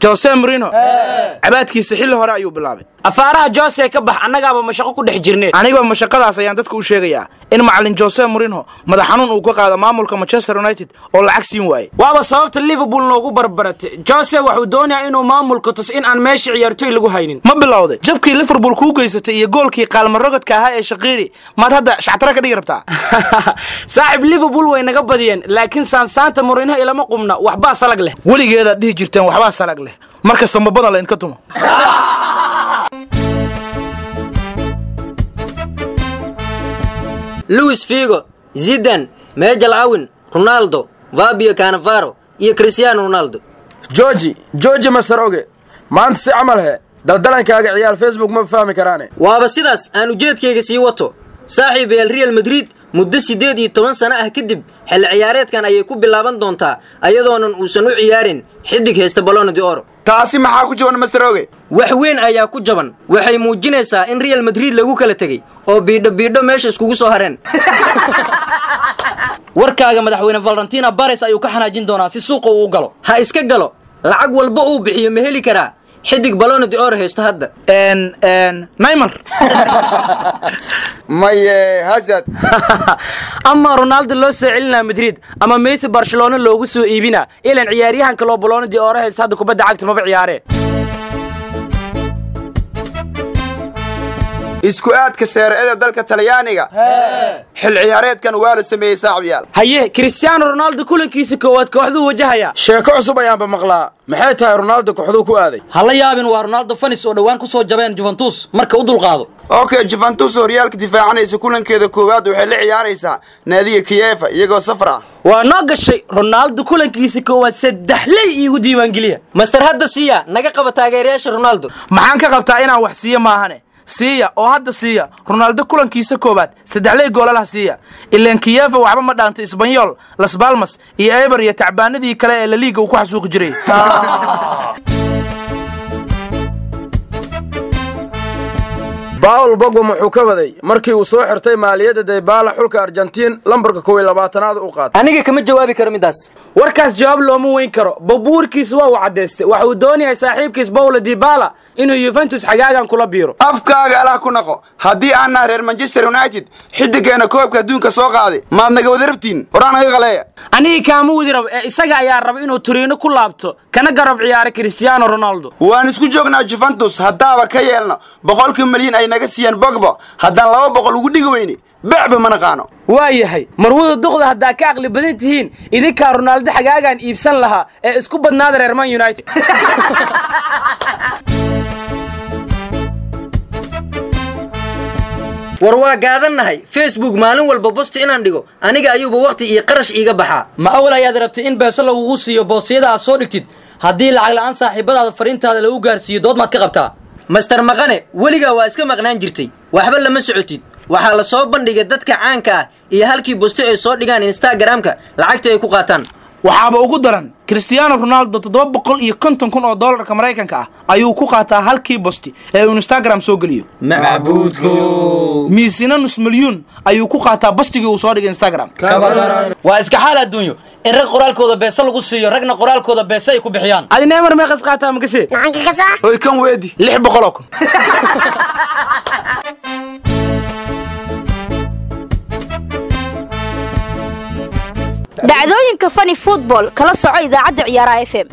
Jose Mourinho cabaadkiisa xilli hore ayuu bilaabay afaaraha Jose ka bax annagaaba mashaqo ku dhex jirnay aniga mashaqadaas ayaan dadku u sheegayaa in macallin Jose Mourinho madax xanuun uu ka qaado maamulka Manchester United oo lacag siin waayay waaba sababta Liverpool loogu barbaratay Jose wuxuu doonayaa inuu maamulka tus in aan meesha ciyaartoy lagu haynin ma bilowday jabkii Liverpool ku geysatay iyo goolkii qaalmo rogodka ahaa ee Shaqiri maad hadda shactara ka dhigi rabtaa saaxib Liverpool way naga badiyeen laakiin Santa Mourinho ilama qumna waxba salag leh waligeeda dhihi jirteen waxba salag leh marka sambabada la inka tumo Luis Figo, Zidane, Majal Awin, Ronaldo, Fabio Cannavaro iyo Cristiano Ronaldo. George Masaroge, maanta si camal he daldalankaaga ciyaar Facebook ma fahmi karaane. Waaba sidaas aan ujeedkayga sii wato. Saaxiib Real Madrid muddo 18 sano ah kadib xil ciyaareedkan ayay ku bilaaban doontaa ayadoonan uusan u ciyaarin xidig heesta Ballon d'Or. taasi maxaa ku jaban Masaroge wax weyn ayaa ku jaban waxay muujinaysaa in Real Madrid lagu kala tagay oo biidho meesha iskugu soo hareen warkaaga madaxweyne Valentina Barres ayuu ka xanaajin doonaa si suuqa uu galo ha iska galo lacag walba uu bixiyo ma heli karaa xidig Ballon d'Or heesta hadda Neymar maye Hazard ama Ronaldo loo soo celinaa Madrid ama Messi Barcelona loogu soo iibina ilan ciyaaryahanka loo Ballon d'Or heesta hadda kubadda cagta ma ciyaaree isku aadka seerada dalka Talyaaniga xil ciyaareedkan waa la sameeyay saaxiibayaal haye Cristiano Ronaldo kulankiisa koowaad kooxdu wajahaya sheeko cusub ayaan ba maqlaa maxay tahay Ronaldo kooxdu ku aaday hala yaabin waa Ronaldo fanis oo dhawaan ku soo jabeen Juventus marka u dulqaado okay Juventus oo Real ka difaacanaysa kulankeeda koowaad waxay la ciyaaraysaa naadiga Kiev iyagoo safar ah waa noo gashay Ronaldo kulankiisa koowaad 3 lay igu diiwaan geliya master hadda siiya naga qaba taageerayaasha Ronaldo maxaan ka qabtaa inaan wax siiyo maahane سيا أو هذا سيا رونالدو كلن كيسة كوبات سدعلي جول له سيا إلا إن كيافة وعبا ما دانت إسبانيول لاس بالماس يأبر يتعبان ذي كلا الليجا وكوح سوق جري باول بوجبا محوكبدي markii uu soo xirtay maaliyada Dybala xulka Argentina lambarka 12aad u qaad aniga kama jawaabi karo midaas warkaas jawaab looma weyn karo babuurkiis waa uu cadeystay waxa uu doonayaa saaxiibkiis Paulo Dybala inuu Juventus xagaagan kula biiro afkaaga ala ku naqo hadii aan reer Manchester United xidigeena koobka adduunka soo qaaday maad naga wada rabtiin waraan ay qaleeya aniga kaamu wadi rab isaga ayaa rab inuu Torino ku laabto kana garab ciyaar Cristiano Ronaldo waan isku joognaa Juventus hadaaba ka yeelno 100 milyan ay naga siiyeen Pogba haddaan 200 ugu dhigi weyni bacba ma naqaano waayahay marwada duqda hadaa ka aqli badan tihiin idinka Ronaldo xagaagan iibsan lahaa ee isku badnaada reer Man United war waa gaadanahay Facebook maalin walba post inaan dhigo aniga ayuuba waqti iyo qarash iiga baxaa ma awal ayaad rabtay in beeso lagu siiyo boosiyada aad soo dhigtid haddii lacag la'aan saaxiibadaada fariintaada lagu gaarsiiyo dood maad ka qabtaa master maqane weligaa waa iska maqnaan jirtay waxba lama socotid waxa la soo bandhigay dadka caanka ah iyo halkii post ay soo dhigaan Instagram-ka lacagta ay ku qaataan waxaaba ugu daran Cristiano Ronaldo $750,000 Mareykanka ah ayuu ku qaataa halkii post ee Instagram soo galiyo macbuudku miisina nus milyan ayuu ku qaataa postigii uu soo dhigay Instagram waa iska xaal adduunyo in rag qoraalkooda beesa lagu siiyo ragna qoraalkooda beesa ay ku bixiyaan adi Neymar ma qas qaataa ma kasi waxaan ka qasaa oy kan weedi 600,000 dhacdooyinka Funny Football kala soco idaacada ciyaaraha FM